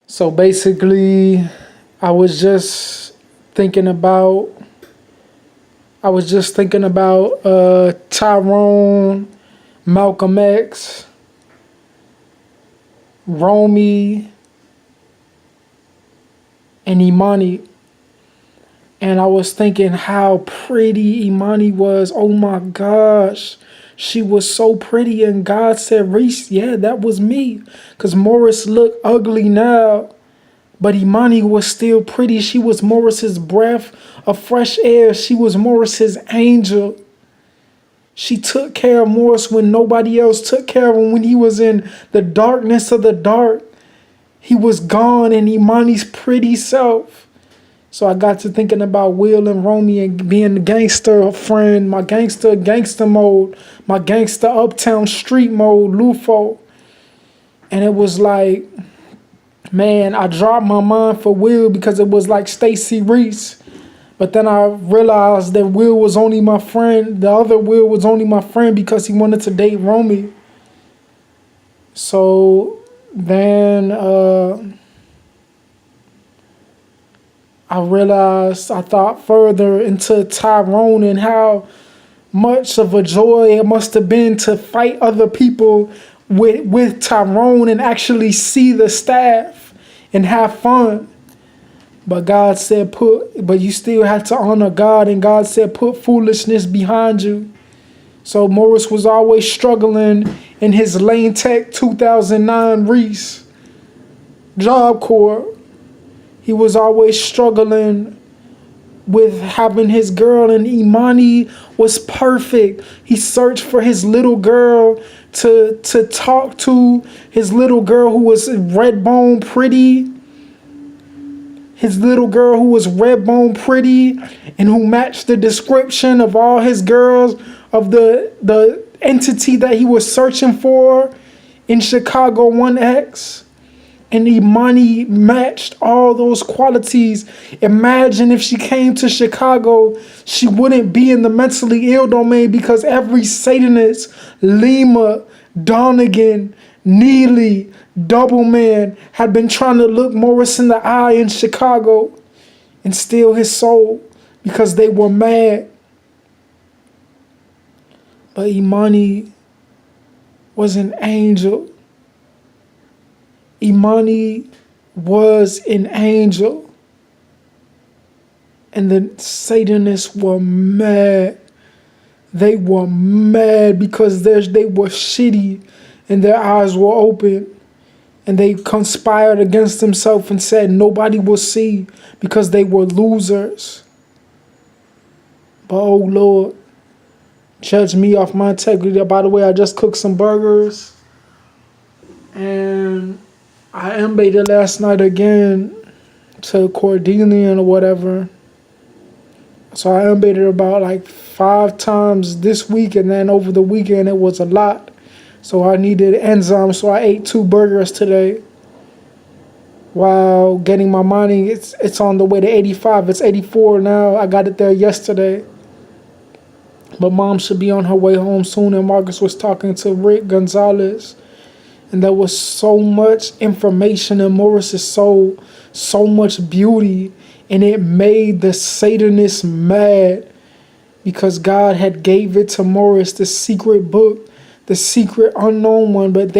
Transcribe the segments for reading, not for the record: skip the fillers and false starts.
So basically, I was just thinking about I was just thinking about Tyrone, Malcolm X, Romy, and Imani. And I was thinking how pretty Imani was. Oh my gosh. She was so pretty. And God said, Reese, yeah, that was me. Because Morris looked ugly now. But Imani was still pretty. She was Morris's breath of fresh air. She was Morris's angel. She took care of Morris when nobody else took care of him. When he was in the darkness of the dark, he was gone, and Imani's pretty self. So I got to thinking about Will and Romy and being the gangster friend, my gangster mode, my gangster uptown street mode, Lufo. And it was like, man, I dropped my mind for Will because it was like Stacey Reese. But then I realized that Will was only my friend. The other Will was only my friend because he wanted to date Romy. So then I realized, I thought further into Tyrone and how much of a joy it must have been to fight other people with Tyrone and actually see the staff and have fun. But God said, but you still have to honor God, and God said, put foolishness behind you. So Morris was always struggling in his Lane Tech 2009 Reese Job Corps. He was always struggling with having his girl, and Imani was perfect. He searched for his little girl to talk to, his little girl who was red bone pretty. His little girl who was red bone pretty and who matched the description of all his girls of the entity that he was searching for in Chicago 1X. And Imani matched all those qualities. Imagine if she came to Chicago, she wouldn't be in the mentally ill domain because every Satanist, Lima, Donegan, Neely, Doubleman had been trying to look Morris in the eye in Chicago and steal his soul because they were mad. But Imani was an angel. Imani was an angel. And the Satanists were mad. They were mad because they were shitty and their eyes were open. And they conspired against themselves and said nobody will see because they were losers. But oh Lord, judge me off my integrity. By the way, I just cooked some burgers. And I embated last night again to Cordelian or whatever. So I embated about like 5 times this week, and then over the weekend it was a lot. So I needed enzymes, so I ate 2 burgers today. While getting my money, it's on the way to 85. It's 84 now. I got it there yesterday. But Mom should be on her way home soon, and Marcus was talking to Rick Gonzalez. And there was so much information in Morris's soul, so much beauty, and it made the Satanists mad because God had gave it to Morris, the secret book, the secret unknown one. But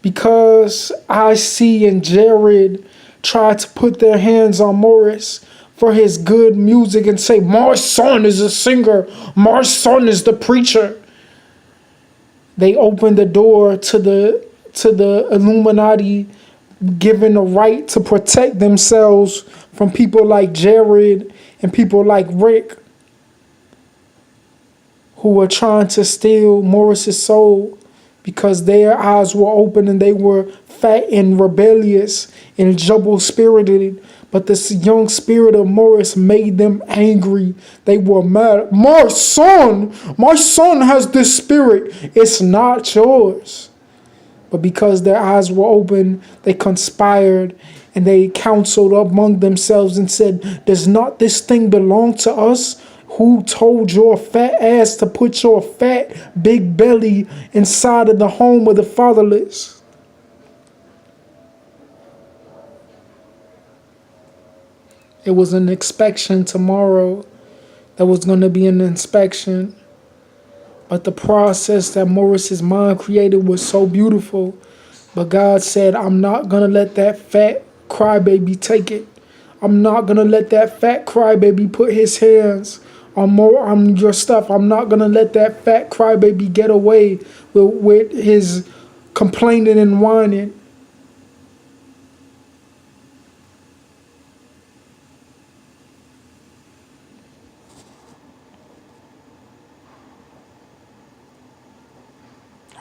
because IC and Jared tried to put their hands on Morris for his good music and say, my son is a singer, my son is the preacher. They opened the door to the Illuminati, given the right to protect themselves from people like Jared and people like Rick, who were trying to steal Morris's soul because their eyes were open and they were fat and rebellious and double-spirited. But this young spirit of Morris made them angry. They were mad. My son has this spirit. It's not yours. But because their eyes were open, they conspired and they counseled among themselves and said, does not this thing belong to us? Who told your fat ass to put your fat big belly inside of the home of the fatherless? It was an inspection tomorrow. There was going to be an inspection. But the process that Morris's mind created was so beautiful. But God said, I'm not going to let that fat crybaby take it. I'm not going to let that fat crybaby put his hands on your stuff. I'm not going to let that fat crybaby get away with his complaining and whining.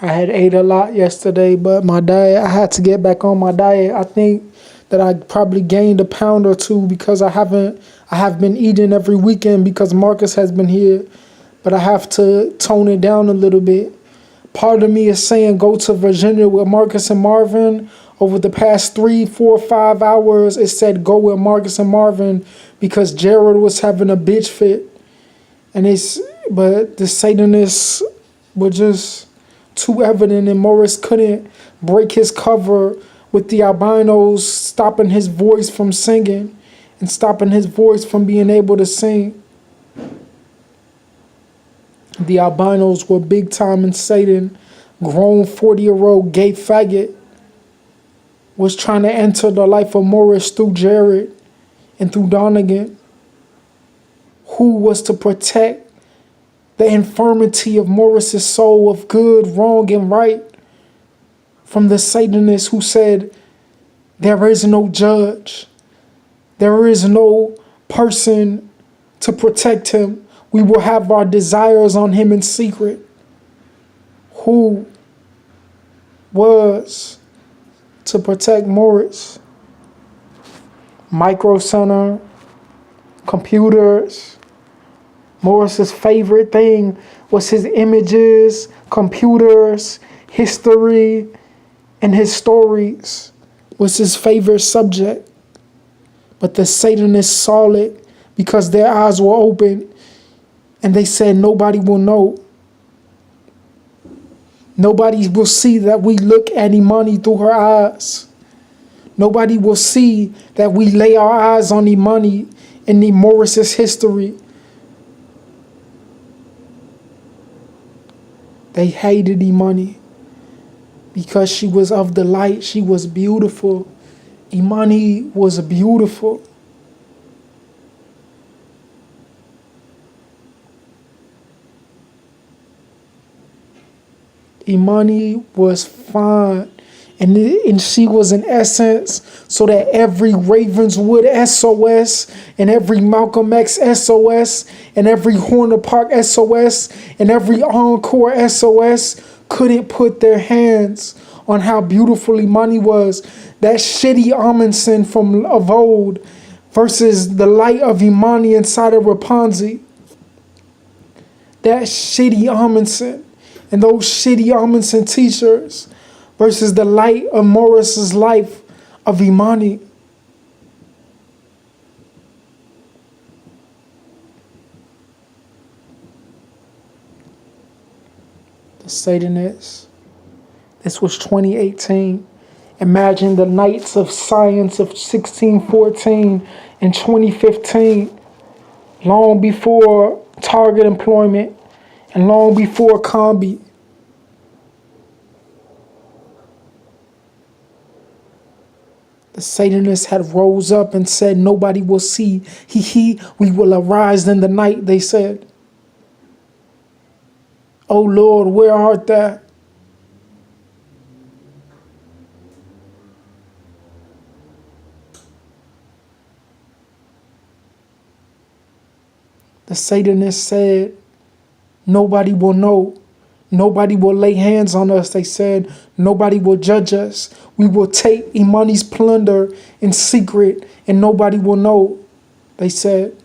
I had ate a lot yesterday, but my diet, I had to get back on my diet. I think that I probably gained a pound or two because I have been eating every weekend because Marcus has been here, but I have to tone it down a little bit. Part of me is saying go to Virginia with Marcus and Marvin. Over the past 3, 4, 5 hours, it said go with Marcus and Marvin because Jared was having a bitch fit. But the Satanists were just too evident, and Morris couldn't break his cover with the albinos stopping his voice from singing and stopping his voice from being able to sing. The albinos were big time in Satan. Grown 40-year-old gay faggot was trying to enter the life of Morris through Jared and through Donegan, who was to protect the infirmity of Morris's soul of good, wrong, and right from the Satanists who said there is no judge. There is no person to protect him. We will have our desires on him in secret. Who was to protect Morris? Micro Center, computers. Morris's favorite thing was his images, computers, history, and his stories was his favorite subject. But the Satanists saw it because their eyes were open and they said nobody will know. Nobody will see that we look at Imani through her eyes. Nobody will see that we lay our eyes on Imani in the Morris's history. They hated Imani because she was of the light. She was beautiful. Imani was beautiful. Imani was fine. And she was in essence so that every Ravenswood SOS and every Malcolm X SOS and every Horner Park SOS and every Encore SOS couldn't put their hands on how beautiful Imani was. That shitty Amundsen from of old versus the light of Imani inside of Rapunzel. That shitty Amundsen and those shitty Amundsen t-shirts versus the light of Morris's life of Imani. The Satanists. This was 2018. Imagine the Knights of Science of 1614 in 2015, long before target employment and long before Combi. The Satanists had rose up and said, nobody will see. We will arise in the night, they said. Oh Lord, where art thou? The Satanists said, nobody will know. Nobody will lay hands on us, they said. Nobody will judge us. We will take Imani's plunder in secret and nobody will know, they said.